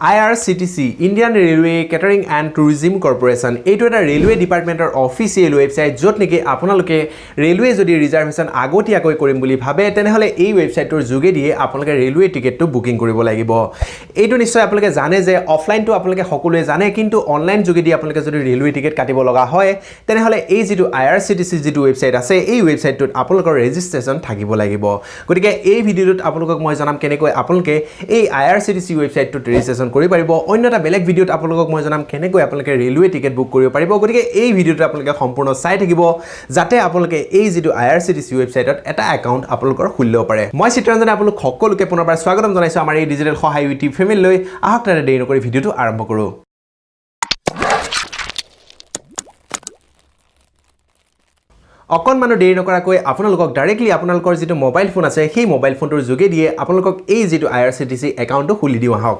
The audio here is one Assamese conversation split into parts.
IRCTC Indian Railway Catering and Tourism Corporation এইটো এটা ৰেলৱে ডিপাৰ্টমেণ্টৰ অফিচিয়েল ৱেবছাইট য'ত নেকি আপোনালোকে ৰেলৱে যদি ৰিজাৰ্ভেশ্যন আগতীয়াকৈ কৰিম বুলি ভাবে তেনেহলে এই ৱেবছাইটৰ যোগেদি আপোনালোকে ৰেলৱে টিকেটটো বুকিং কৰিব লাগিব এইটো নিশ্চয় আপোনালোকে জানে যে অফলাইনটো আপোনালোকে সকলোৱে জানে কিন্তু অনলাইন যোগেদি আপোনালোকে যদি ৰেলৱে টিকেট কাটিব লগা হয় তেনেহলে এই যেটো IRCTC যেটো ৱেবছাইট আছে এই ৱেবছাইটটোত আপোনালোকৰ ৰেজিষ্ট্ৰেচন থাকিব লাগিব গতিকে এই ভিডিঅ'টোত আপোনালোকক মই জনাম কেনেকৈ আপোনালোকে এই IRCTC ৱেবছাইটটোত ৰেজিষ্ট্ৰেচন কৰি পাৰিব অন্যটা বেলেগ ভিডিঅ'ত আপোনালোকক মই জনাম কেনেকৈ আপোনালোকে ৰেলৱে টিকেট বুক কৰিব পাৰিব গতিকে এই ভিডিঅ'টো আপোনালোকে সম্পূৰ্ণ চাই থাকিব যাতে আপোনালোকে এই যেটো IRCTC ৱেবছাইটত এটা একাউণ্ট আপোনালোকৰ খুলিব পাৰে মই চিত্ৰঞ্জনে আপোনালোক সকলোকে পুনৰবাৰ স্বাগতম জনাইছো আমাৰ এই ডিজিটেল সহায় ইউটিউব ফেমিলি লৈ আহক তাৰে দেৰি নকৰি ভিডিঅ'টো আৰম্ভ কৰো অকনমানো দেৰি নকৰাকৈ আপোনালোকক ডাইৰেক্টলি আপোনালোকৰ যেটো মোবাইল ফোন আছে সেই মোবাইল ফোনটোৰ যোগেদি আপোনালোকক এই যেটো IRCTC একাউণ্টটো খুলি দিও আহক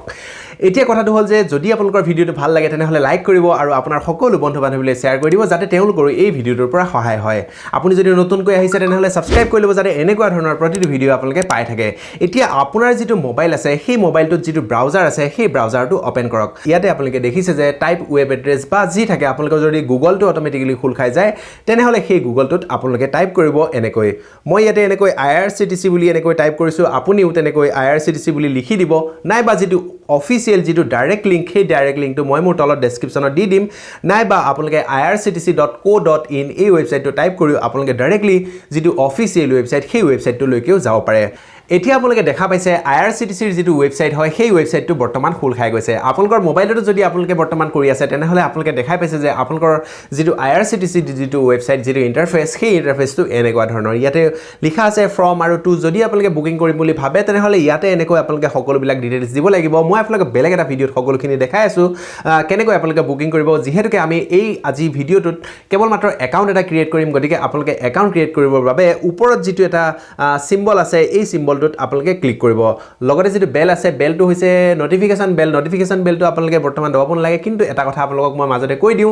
এতিয়া কথাটো হল যে যদি আপোনালোকৰ ভিডিঅ'টো ভাল লাগে তেনেহলে লাইক কৰিব আৰু আপোনাৰ সকলো বন্ধু বান্ধৱীলৈ শেয়াৰ কৰি দিব যাতে তেওঁলোকৰ এই ভিডিঅ'টোৰ পৰা সহায় হয় আপুনি যদি নতুনকৈ আহিছে তেনেহলে সাবস্ক্ৰাইব কৰি লব যাতে এনেকুৱা ধৰণৰ প্ৰতিটো ভিডিঅ' আপোনালোকে পাই থাকে এতিয়া আপোনাৰ যেটো মোবাইল আছে সেই মোবাইলটোত যেটো ব্ৰাউজাৰ আছে সেই ব্ৰাউজাৰটো ওপেন কৰক ইয়াতে আপোনালোকে দেখিছে যে টাইপ ৱেব এড্ৰেছ বা যি থাকে আপোনালোকৰ যদি গুগলটো অটোমেটিক্যালি খোল খাই যায় তেনেহলে সেই গুগলটোত আপোনালোকে টাইপ কৰিব এনেকৈ মই ইয়াতে এনেকৈ IRCTC বুলি এনেকৈ টাইপ কৰিছো আপুনিও তেনেকৈ IRCTC বুলি লিখি দিব নাইবা যেটো অফিচিয়েল যেটো ডাইৰেক্ট লিংক সেই ডাইৰেক্ট লিংকটো মই মোৰ তলত ডেসক্ৰিপচনত দি দিম নাইবা আপোনালোকে irctc.co.in এই ৱেবছাইটটো টাইপ কৰি আপোনালোকে ডাইৰেক্টলি যেটো অফিচিয়েল ৱেবছাইট সেই ৱেবছাইটটো লৈকেও যাব পাৰে এতিয়া আপোনালোকে দেখা পাইছে IRCTC ৰ যেটো ৱেবছাইট হয় সেই ৱেবছাইটটো বৰ্তমান খুল খাই গৈছে আপোনালোকৰ মোবাইলটো যদি আপোনালোকে বৰ্তমান কৰি আছে তেনেহলে আপোনালোকে দেখাই পাইছে যে আপোনালোকৰ যেটো IRCTC যেটো ৱেবছাইট যেটো ইন্টাৰফেস সেই ইন্টাৰফেসটো এনেকুৱা ধৰণৰ ইয়াতে লিখা আছে ফ্ৰম আৰু টু যদি আপোনালোকে বুকিং কৰিম বুলি ভাবে তেনেহলে ইয়াতে এনেকৈ আপোনালোকে সকলোবিলাক ডিটেইলছ দিব লাগিব মই আপোনালোকক বেলেগ এটা ভিডিঅ'ত সকলোখিনি দেখাই আছো কেনেকৈ আপোনালোকে বুকিং কৰিব যিহেতুকে আমি এই আজি ভিডিঅ'টোত কেৱল মাত্ৰ একাউণ্ট এটা ক্ৰিয়েট কৰিম গতিকে আপোনালোকে একাউণ্ট ক্ৰিয়েট কৰিবৰ বাবে ওপৰত যেটো এটা সিম্বল আছে এই সিম্বল আপোনালোকে ক্লিক কৰিব লগতে যেটো বেল আছে বেলটো হৈছে নটিফিকেশন বেলটো আপোনালোকে বৰ্তমান দবাব নালাগে কিন্তু এটা কথা আপোনালোকক মই মাজতে কৈ দিও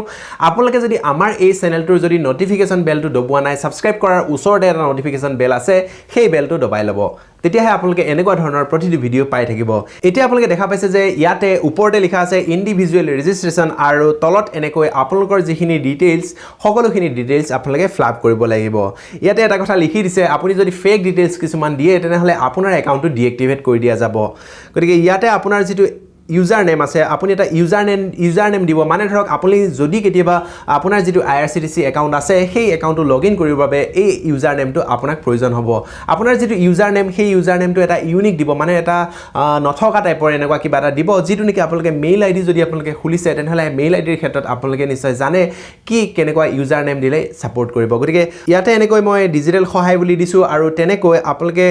আপোনালোকে যদি আমাৰ এই চেনেলটোৰ যদি নটিফিকেশন বেলটো দবোৱা নাই সাবস্ক্ৰাইব কৰাৰ ওচৰতে এটা নটিফিকেশন বেল আছে সেই বেলটো দবাই ল'ব তেতিয়াহে আপোনালোকে এনেকুৱা ধৰণৰ প্ৰতিটো ভিডিঅ' পাই থাকিব এতিয়া আপোনালোকে দেখা পাইছে যে ইয়াতে ওপৰতে লিখা আছে ইন্ডিভিজুৱেল ৰেজিষ্ট্ৰেচন আৰু তলত এনেকৈ আপোনালোকৰ যিখিনি ডিটেইলছ সকলোখিনি ডিটেইলছ আপোনালোকে ফিল আপ কৰিব লাগিব ইয়াতে এটা কথা লিখি দিছে আপুনি যদি ফেক ডিটেইলছ কিছুমান দিয়ে তেনেহলে আপোনাৰ একাউণ্টটো ডিএক্টিভেট কৰি দিয়া যাব গতিকে ইয়াতে আপোনাৰ যেটো ইউজাৰ নেম আছে আপুনি এটা ইউজাৰ নেম দিব মানে ধৰক আপুনি যদি কেতিয়াবা আপোনাৰ যেটো IRCTC একাউণ্ট আছে সেই একাউণ্টটো লগইন কৰিবৰ বাবে এই ইউজাৰ নেমটো আপোনাক প্ৰয়োজন হ'ব আপোনাৰ যেটো ইউজাৰ নেম সেই ইউজাৰ নেমটো এটা ইউনিক দিব মানে এটা নথকা টাইপৰ এনেকুৱা কিবা এটা দিব যেটো নেকি আপোনালোকে মেইল আইডি যদি আপোনালোকে খুলিছে তেনেহলে মেইল আইডিৰ ক্ষেত্ৰত আপোনালোকে নিশ্চয় জানে কি কেনেকুৱা ইউজাৰ নেম দিলে সাপোৰ্ট কৰিব গতিকে ইয়াতে এনেকৈ মই ডিজিটেল সহায় বুলি দিছো আৰু তেনেকৈ আপোনালোকে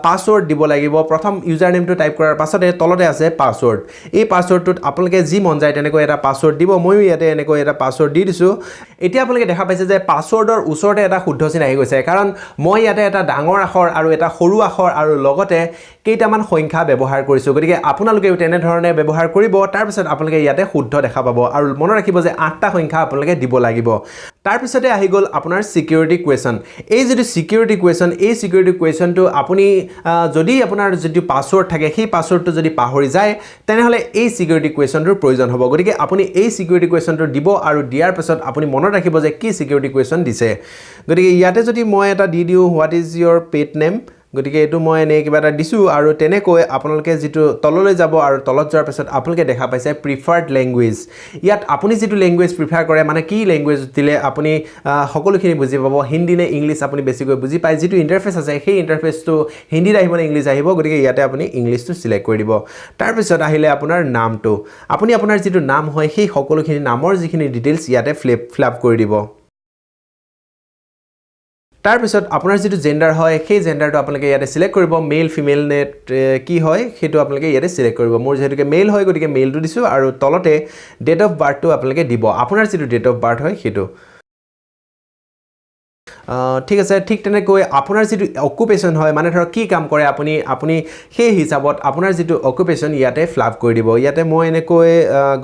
পাছৱৰ্ড দিব লাগিব প্ৰথম ইউজাৰ নেমটো টাইপ কৰাৰ পাছতে তলতে আছে পাছৱৰ্ড এই পাছৱৰ্ডটোত আপোনালোকে যি মন যায় তেনেকৈ এটা পাছৱৰ্ড দিব মইও ইয়াতে এনেকৈ এটা পাছৱৰ্ড দি দিছো এতিয়া আপোনালোকে দেখা পাইছে যে পাছৱৰ্ডৰ ওচৰতে এটা শুদ্ধ চিন আহি গৈছে কাৰণ মই ইয়াতে এটা ডাঙৰ আখৰ আৰু এটা সৰু আখৰ আৰু লগতে কেইটামান সংখ্যা ব্যৱহাৰ কৰিছো গতিকে আপোনালোকেও তেনে ধৰণে ব্যৱহাৰ কৰিব তাৰ পিছত আপোনালোকে ইয়াতে শুদ্ধ দেখা পাব আৰু মনত ৰাখিব যে 8টা সংখ্যা আপোনালোকে দিব লাগিব তাৰ পিছতে আহি গল আপোনাৰ সিকিউৰিটি কোৱেশ্চন এই যেটো সিকিউৰিটি কোৱেশ্চন এই সিকিউৰিটি কোৱেশ্চনটো আপুনি যদি আপোনাৰ যেটো পাছৱৰ্ড থাকে সেই পাছৱৰ্ডটো যদি পাহৰি যায় তেনেহলে এই সিকিউৰিটি কোৱেশ্চনটোৰ প্ৰয়োজন হ'ব গতিকে আপুনি এই সিকিউৰিটি কোৱেশ্চনটো দিব আৰু দিয়াৰ পিছত আপুনি মনত ৰাখিব যে কি সিকিউৰিটি কোৱেশ্চন দিছে গতিকে ইয়াতে যদি মই এটা দি দিও what is your pet name গতিকে এটো মই এনে কিবা এটা দিছো আৰু তেনেকৈ আপোনালোকে যেটো তললৈ যাব আৰু তলত যোৱাৰ পিছত আপোনালোকে দেখা পাইছে প্ৰিফাৰ্ড ল্যাঙ্গুৱেজ ইয়াত আপুনি যেটো ল্যাঙ্গুৱেজ প্ৰিফাৰ কৰে মানে কি ল্যাঙ্গুৱেজ দিলে আপুনি সকলোখিনি বুজি পাব হিন্দী নে ইংলিশ আপুনি বেছিকৈ বুজি পায় যেটো ইন্টাৰফেস আছে সেই ইন্টাৰফেসটো হিন্দীত আহিব নে ইংলিশ আহিব গতিকে ইয়াতে আপুনি ইংলিশটো সিলেক্ট কৰি দিব তাৰ পিছত আহিলে আপোনাৰ নামটো আপুনি আপোনাৰ যেটো নাম হয় সেই সকলোখিনি নামৰ যিখিনি ডিটেইলছ ইয়াতে ফিল আপ কৰি দিব তাৰ পিছত আপোনাৰ যেটো জেন্ডাৰ হয় সেই জেন্ডাৰটো আপোনালোকে ইয়াতে সিলেক্ট কৰিব মেল ফিমেল নে কি হয় হেতু আপোনালোকে ইয়াতে সিলেক্ট কৰিব মোৰ যেহেতুকে মেল হয় গতিকে মেলটো দিছো আৰু তলতে ডেট অফ বাৰ্থটো আপোনালোকে দিব আপোনাৰ যেটো ডেট অফ বাৰ্থ হয় হেতু ঠিক আছে ঠিক তেনেকৈ আপোনাৰ যিটো অকুপেশ্যন হয় মানে ধৰক কি কাম কৰে আপুনি সেই হিচাপত আপোনাৰ যিটো অকুপেশ্যন ইয়াতে ফ্লাপ কৰি দিব ইয়াতে মই এনেকৈ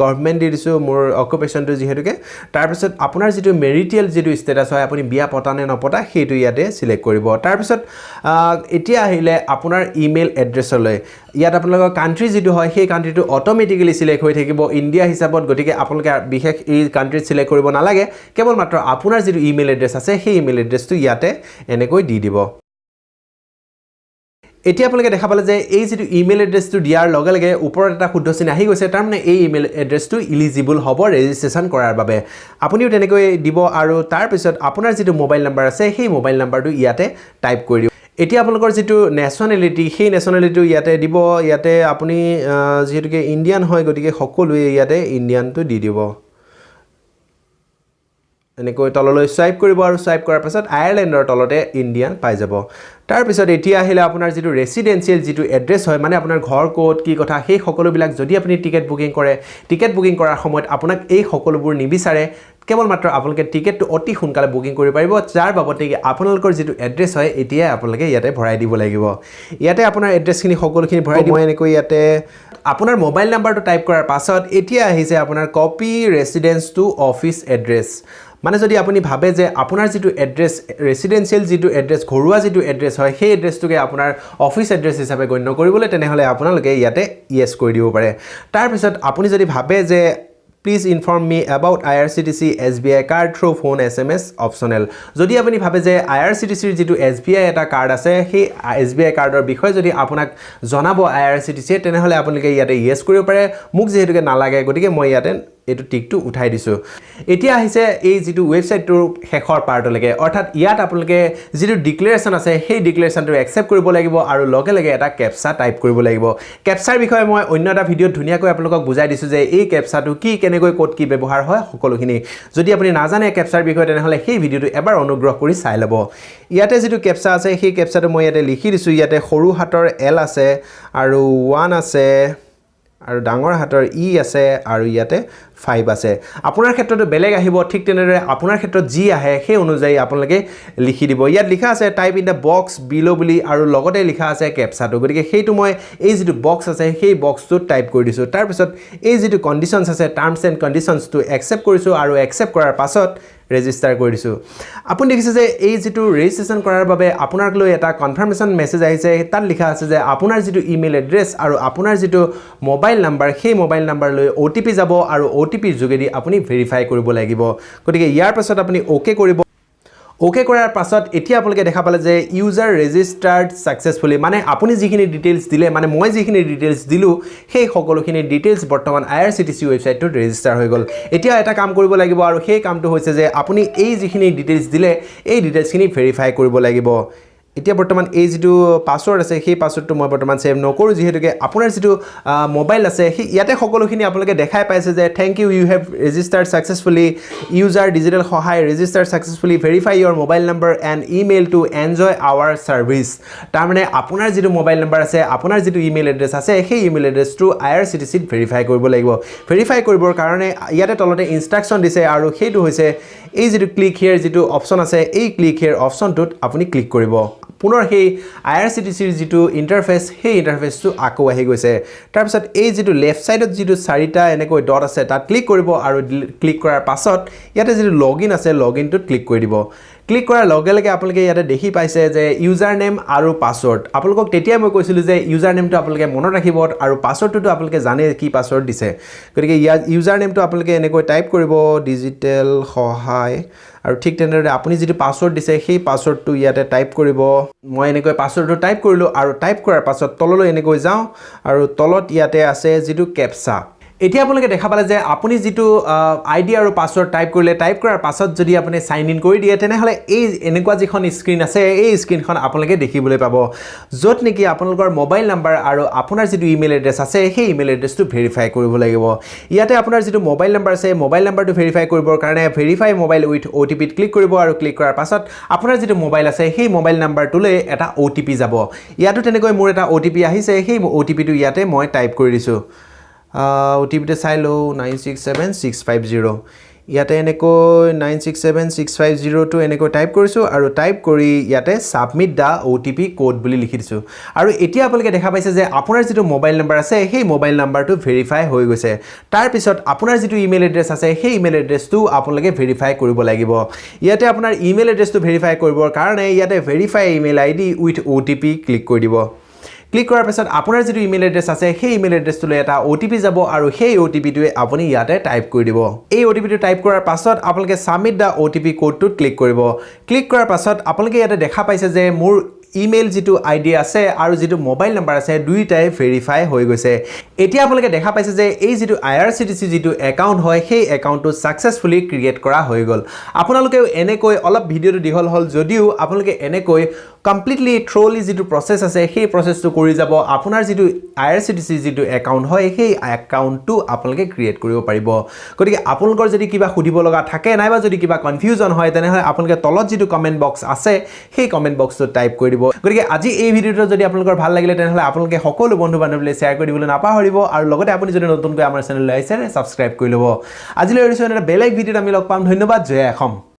গভৰ্ণমেণ্ট দি দিছোঁ মোৰ অকুপেশ্যনটো যিহেতুকে তাৰপিছত আপোনাৰ যিটো মেৰিটিয়েল যিটো ষ্টেটাছ হয় আপুনি বিয়া পতা নে নপতা সেইটো ইয়াতে চিলেক্ট কৰিব তাৰপিছত এতিয়া আহিলে আপোনাৰ ইমেইল এড্ৰেছলৈ ইয়াত আপোনালোকৰ কাণ্ট্ৰি যিটো হয় সেই কাণ্ট্ৰিটো অট'মেটিকেলি চিলেক্ট হৈ থাকিব ইণ্ডিয়া হিচাপত গতিকে আপোনালোকে বিশেষ এই কাণ্ট্ৰিত চিলেক্ট কৰিব নালাগে কেৱল মাত্ৰ আপোনাৰ যিটো ইমেইল এড্ৰেছ আছে সেই ইমেইল এড্ৰেছটো ইয়াতে এনেকৈ দি দিব এতিয়া আপোনালোকে দেখা পালে যে এই যিটো ইমেইল এড্ৰেছটো দিয়াৰ লগে লগে ওপৰত এটা শুদ্ধ চিন আহি গৈছে তাৰমানে এই ইমেইল এড্ৰেছটো ইলিজিবল হ'ব ৰেজিষ্ট্ৰেশ্যন কৰাৰ বাবে আপুনিও তেনেকৈ দিব আৰু তাৰপিছত আপোনাৰ যিটো মোবাইল নাম্বাৰ আছে সেই মোবাইল নাম্বাৰটো ইয়াতে টাইপ কৰি দিব এতিয়া আপোনালোকৰ যিটো নেশ্যনেলিটি সেই নেশ্যনেলিটিটো ইয়াতে দিব ইয়াতে আপুনি যিহেতুকে ইণ্ডিয়ান হয় গতিকে সকলোৱে ইয়াতে ইণ্ডিয়ানটো দি দিব এনেকৈ তললৈ স্ৱাইপ কৰিব আৰু স্ৱাইপ কৰাৰ পাছত আয়াৰলেণ্ডৰ তলতে ইণ্ডিয়ান পাই যাব তাৰপিছত এতিয়া আহিলে আপোনাৰ যিটো ৰেচিডেন্সিয়েল যিটো এড্ৰেছ হয় মানে আপোনাৰ ঘৰ ক'ত কি কথা সেই সকলোবিলাক যদি আপুনি টিকেট বুকিং কৰে টিকেট বুকিং কৰাৰ সময়ত আপোনাক এই সকলোবোৰ নিবিচাৰে কেৱল মাত্ৰ আপোনালোকে টিকেটটো অতি সোনকালে বুকিং কৰিব পাৰিব যাৰ বাবদ আপোনালোকৰ যিটো এড্ৰেছ হয় এতিয়া আপোনালোকে ইয়াতে ভৰাই দিব লাগিব ইয়াতে আপোনাৰ এড্ৰেছখিনি সকলোখিনি ভৰাই দিব এনেকৈ ইয়াতে আপোনাৰ মোবাইল নাম্বাৰটো টাইপ কৰাৰ পাছত এতিয়া আহিছে আপোনাৰ copy residence to office address মানে যদি আপুনি ভাবে যে আপোনাৰ যিটো এড্ৰেছ ৰেচিডেন্সিয়েল যিটো এড্ৰেছ ঘৰুৱা যিটো এড্ৰেছ হয় সেই এড্ৰেছটোকে আপোনাৰ অফিচ এড্ৰেছ হিচাপে গণ্য কৰিবলৈ তেনেহ'লে আপোনালোকে ইয়াতে ইয়েছ কৰি দিব পাৰে তাৰপিছত আপুনি যদি ভাবে যে please inform me about IRCTC SBI card through phone SMS optional যদি আপুনি ভাবে যে IRCTCৰ যিটো SBI এটা কাৰ্ড আছে সেই SBI কাৰ্ডৰ বিষয়ে যদি আপোনাক জনাব IRCTC তেনেহ'লে আপোনালোকে ইয়াতে ইয়েছ কৰিব পাৰে মোক যিহেতুকে নালাগে গতিকে মই ইয়াতে এইটো টিকটো উঠাই দিছোঁ এতিয়া আহিছে এই যিটো ৱেবছাইটটোৰ শেষৰ পাৰ্টলৈকে অৰ্থাৎ ইয়াত আপোনালোকে যিটো ডিক্লেৰেশ্যন আছে সেই ডিক্লেৰেশ্যনটো একচেপ্ট কৰিব লাগিব আৰু লগে লগে এটা কেপচা টাইপ কৰিব লাগিব কেপচাৰ বিষয়ে মই অন্য এটা ভিডিঅ'ত ধুনীয়াকৈ আপোনালোকক বুজাই দিছোঁ যে এই কেপচাটো কি কেনেকৈ ক'ত কি ব্যৱহাৰ হয় সকলোখিনি যদি আপুনি নাজানে কেপচাৰ বিষয়ে তেনেহ'লে সেই ভিডিঅ'টো এবাৰ অনুগ্ৰহ কৰি চাই ল'ব ইয়াতে যিটো কেপচা আছে সেই কেপচাটো মই ইয়াতে লিখি দিছোঁ ইয়াতে সৰু হাতৰ L আছে আৰু 1 আছে আৰু ডাঙৰ হাতৰ E আছে আৰু ইয়াতে 5 আছে আপোনাৰ ক্ষেত্ৰটো বেলেগ আহিব ঠিক তেনেদৰে আপোনাৰ ক্ষেত্ৰত যি আহে সেই অনুযায়ী আপোনালোকে লিখি দিব ইয়াত লিখা আছে টাইপ ইন দ্য বক্স বিলো বুলি আৰু লগতে লিখা আছে কেপচাটো গতিকে সেইটো মই এই যিটো বক্স আছে সেই বক্সটো টাইপ কৰি দিছোঁ তাৰপিছত এই যিটো কণ্ডিশ্যনছ আছে টাৰ্মছ এণ্ড কণ্ডিশ্যনছটো একচেপ্ট কৰিছোঁ আৰু একচেপ্ট কৰাৰ পাছত ৰেজিষ্টাৰ কৰি দিছোঁ আপুনি দেখিছে যে এই যিটো ৰেজিষ্ট্ৰেশ্যন কৰাৰ বাবে আপোনাক লৈ এটা কনফাৰ্মেশ্যন মেছেজ আহিছে তাত লিখা আছে যে আপোনাৰ যিটো ইমেইল এড্ৰেছ আৰু আপোনাৰ যিটো মোবাইল নাম্বাৰ সেই মোবাইল নাম্বাৰলৈ OTP যাব আৰু OTPৰ যোগেদি আপুনি ভেৰিফাই কৰিব লাগিব গতিকে ইয়াৰ পাছত আপুনি ওকে কৰিব ওকে কৰাৰ পাছত এতিয়া আপোনালোকে দেখা পালে যে ইউজাৰ ৰেজিষ্টাৰ্ড সাকসেসফুলি মানে আপুনি যিখিনি ডিটেইলছ দিলে মানে মই যিখিনি ডিটেইলছ দিলো সেই সকলোখিনি ডিটেইলছ বৰ্তমান IRCTC ৱেবছাইটটোত ৰেজিষ্টাৰ হৈ গ'ল এতিয়া এটা কাম কৰিব লাগিব আৰু সেই কামটো হৈছে যে আপুনি এই যিখিনি ডিটেইলছ দিলে এই ডিটেইলছখিনি ভেৰিফাই কৰিব লাগিব এতিয়া বৰ্তমান এই যিটো পাসওয়াৰ্ড আছে সেই পাসওয়াৰ্ডটো মই বৰ্তমান সেভ নকৰো যেহেতুকে আপোনাৰ যিটো মোবাইল আছে সেই ইয়াতে সকলোখিনি আপোনালোকে দেখাই পাইছে যে thank you you have registered successfully user digital Sahay registered successfully verify your mobile number and email to enjoy our service তাৰমানে আপোনাৰ যিটো মোবাইল নাম্বাৰ আছে আপোনাৰ যিটো ইমেইল এড্ৰেছ আছে সেই ইমেইল এড্ৰেছটো IRCTC ত ভেৰিফাই কৰিব লাগিব ভেৰিফাই কৰিবৰ কাৰণে ইয়াতে তলতে ইনষ্ট্ৰাকচন দিছে আৰু সেইটো হৈছে এই যিটো ক্লিক হিয়াৰ যিটো অপচন আছে এই ক্লিক হিয়াৰ অপচনটোত আপুনি ক্লিক কৰিব পুনৰ সেই IRCTCৰ যিটো ইন্টাৰফেস সেই ইন্টাৰফেসটো আকো আহি গৈছে তাৰ পিছত এই যিটো লেফট সাইডত যিটো চাৰিটা এনেকৈ ডট আছে তাত ক্লিক কৰিব আৰু ক্লিক কৰাৰ পাছত ইয়াতে যিটো লগইন আছে লগইনটোত ক্লিক কৰি দিব ক্লিক কৰাৰ লগে লগে আপোনালোকে ইয়াতে দেখি পাইছে যে ইউজাৰ নেম আৰু পাসওয়াৰ্ড আপোনালোকক তেতিয়া মই কৈছিলো যে ইউজাৰ নেমটো আপোনালোকে মনত ৰাখিব আৰু পাসওয়াৰ্ডটো আপোনালোকে জানে কি পাসওয়াৰ্ড দিছে গতিকে ইয়াত ইউজাৰ নেমটো আপোনালোকে এনেকৈ টাইপ কৰিব ডিজিটেল সহায় আৰু ঠিক তেনেদৰে আপুনি যিটো পাসওয়াৰ্ড দিছে সেই পাসওয়াৰ্ডটো ইয়াতে টাইপ কৰিব মই এনেকৈ পাসওয়াৰ্ডটো টাইপ কৰিলো আৰু টাইপ কৰাৰ পাছত তললৈ এনেকৈ যাও আৰু তলত ইয়াতে আছে যিটো কেপচা এতিয়া আপোনালোকে দেখা পালে যে আপুনি যিটো আইডি আৰু পাসওয়াৰ্ড টাইপ কৰিলে টাইপ কৰাৰ পাছত যদি আপুনি সাইন ইন কৰি দিয়ে তেনেহলে এই এনেকুৱা যিখন স্ক্ৰিন আছে এই স্ক্ৰিনখন আপোনালোকে দেখিবলৈ পাব যত নেকি আপোনালোকৰ মোবাইল নাম্বাৰ আৰু আপোনাৰ যিটো ইমেইল এড্ৰেছ আছে সেই ইমেইল এড্ৰেছটো ভেৰিফাই কৰিব লাগিব ইয়াতে আপোনাৰ যিটো মোবাইল নাম্বাৰ আছে মোবাইল নাম্বাৰটো ভেৰিফাই কৰিবৰ কাৰণে verify mobile with OTP to click কৰিব আৰু ক্লিক কৰাৰ পাছত আপোনাৰ যিটো মোবাইল আছে সেই মোবাইল নাম্বাৰটোলৈ এটা OTP যাব ইয়াতো তেনেকৈ মোৰ এটা OTP আহিছে সেই OTP টো ইয়াতে মই টাইপ কৰি দিছো OTP টো চাই লো 967650 ইয়াতে এনেকৈ 9676502 এনেকৈ টাইপ কৰিছোঁ আৰু টাইপ কৰি ইয়াতে সাবমিট দা OTP কোড বুলি লিখি দিছোঁ আৰু এতিয়া আপোনালোকে দেখা পাইছে যে আপোনাৰ যিটো মোবাইল নাম্বাৰ আছে সেই মোবাইল নাম্বাৰটো ভেৰিফাই হৈ গৈছে তাৰ পিছত আপোনাৰ যিটো ইমেইল এড্ৰেছ আছে সেই ইমেইল এড্ৰেছটো আপোনালোকে ভেৰিফাই কৰিব লাগিব ইয়াতে আপোনাৰ ইমেইল এড্ৰেছটো ভেৰিফাই কৰিবৰ কাৰণে ইয়াতে verify email ID with OTP click কৰি দিব ক্লিক কৰাৰ পিছত আপোনাৰ যিটো ইমেইল এড্ৰেছ আছে সেই ইমেইল এড্ৰেছটোলৈ এটা OTP যাব আৰু সেই OTPটোৱে আপুনি ইয়াতে টাইপ কৰি দিব এই OTPটো টাইপ কৰাৰ পাছত আপোনালোকে সাবমিট দা OTP কোডটোত ক্লিক কৰিব ক্লিক কৰাৰ পাছত আপোনালোকে ইয়াতে দেখা পাইছে যে মোৰ ইমেইল যিটো ID আছে আৰু যিটো মোবাইল নাম্বাৰ আছে দুইটাই ভেৰিফাই হৈ গৈছে এতিয়া আপোনালোকে দেখা পাইছে যে এই যিটো IRCTC যিটো একাউণ্ট হয় সেই একাউণ্টটো সাকসেসফুলি ক্ৰিয়েট কৰা হৈ গ'ল আপোনালোকে এনেকৈ অলপ ভিডিওটো দীঘল হ'ল যদিও আপোনালোকে এনেকৈ কমপ্লিটলি থ্ৰলি যিটো প্ৰসেস আছে সেই প্ৰসেসটো কৰি যাব আপোনাৰ যিটো IRCTC যিটো একাউণ্ট হয় সেই একাউণ্টটো আপোনালোকে ক্ৰিয়েট কৰিব পাৰিব গতিকে আপোনালোকৰ যদি কিবা সুধিব লগা থাকে নাইবা যদি কিবা কনফিউজন হয় তেনেহলে আপোনালোকে তলত যিটো কমেন্ট বক্স আছে সেই কমেন্ট বক্সটো টাইপ কৰি দিব গতিকে আজি এই ভিডিওটো যদি আপোনালোকৰ ভাল লাগিলে তেনেহলে আপোনালোকে সকলো বন্ধু বান্ধৱীলৈ শেয়াৰ কৰি দিবলৈ নাপাহৰিব আৰু লগতে আপুনি যদি নতুনকৈ আমাৰ চেনেললৈ আহিছে সাবস্ক্ৰাইব কৰি ল'ব আজিলৈ এৰিছোঁ এটা বেলেগ ভিডিওত আমি লগ পাম ধন্যবাদ জয় অসম